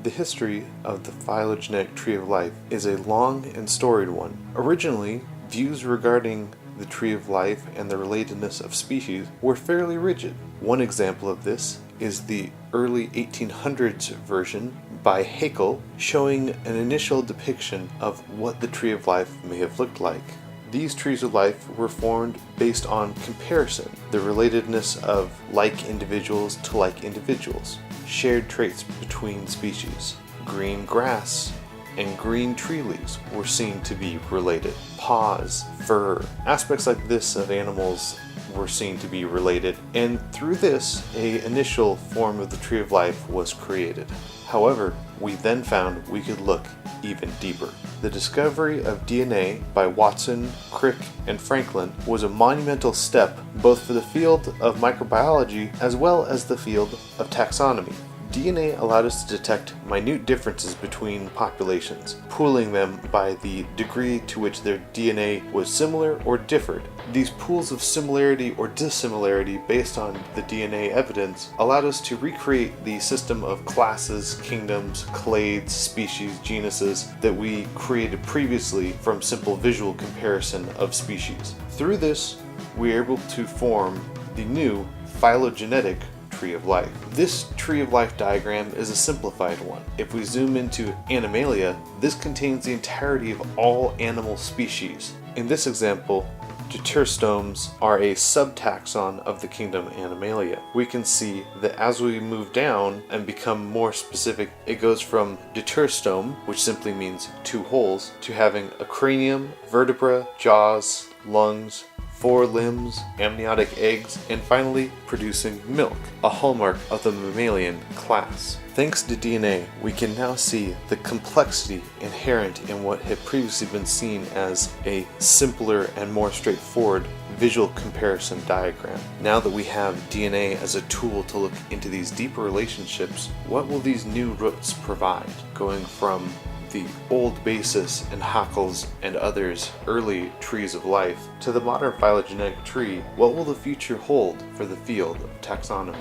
The history of the phylogenetic tree of life is a long and storied one. Originally, views regarding the tree of life and the relatedness of species were fairly rigid. One example of this is the early 1800s version by Haeckel, showing an initial depiction of what the tree of life may have looked like. These trees of life were formed based on comparison, the relatedness of like individuals to like individuals, shared traits between species. Green grass and green tree leaves were seen to be related. Paws, fur, aspects like this of animals were seen to be related, and through this, an initial form of the tree of life was created. However, we then found we could look even deeper. The discovery of DNA by Watson, Crick, and Franklin was a monumental step both for the field of microbiology as well as the field of taxonomy. DNA allowed us to detect minute differences between populations, pooling them by the degree to which their DNA was similar or differed. These pools of similarity or dissimilarity based on the DNA evidence allowed us to recreate the system of classes, kingdoms, clades, species, genuses that we created previously from simple visual comparison of species. Through this, we are able to form the new phylogenetic tree of life. This tree of life diagram is a simplified one. If we zoom into Animalia, this contains the entirety of all animal species. In this example, deuterostomes are a subtaxon of the kingdom Animalia. We can see that as we move down and become more specific, it goes from deuterostome, which simply means two holes, to having a cranium, vertebra, jaws, lungs, four limbs, amniotic eggs, and finally producing milk, a hallmark of the mammalian class. Thanks to DNA, we can now see the complexity inherent in what had previously been seen as a simpler and more straightforward visual comparison diagram. Now that we have DNA as a tool to look into these deeper relationships, what will these new roots provide? Going from the old basis and Haeckel's and others' early trees of life to the modern phylogenetic tree, what will the future hold for the field of taxonomy?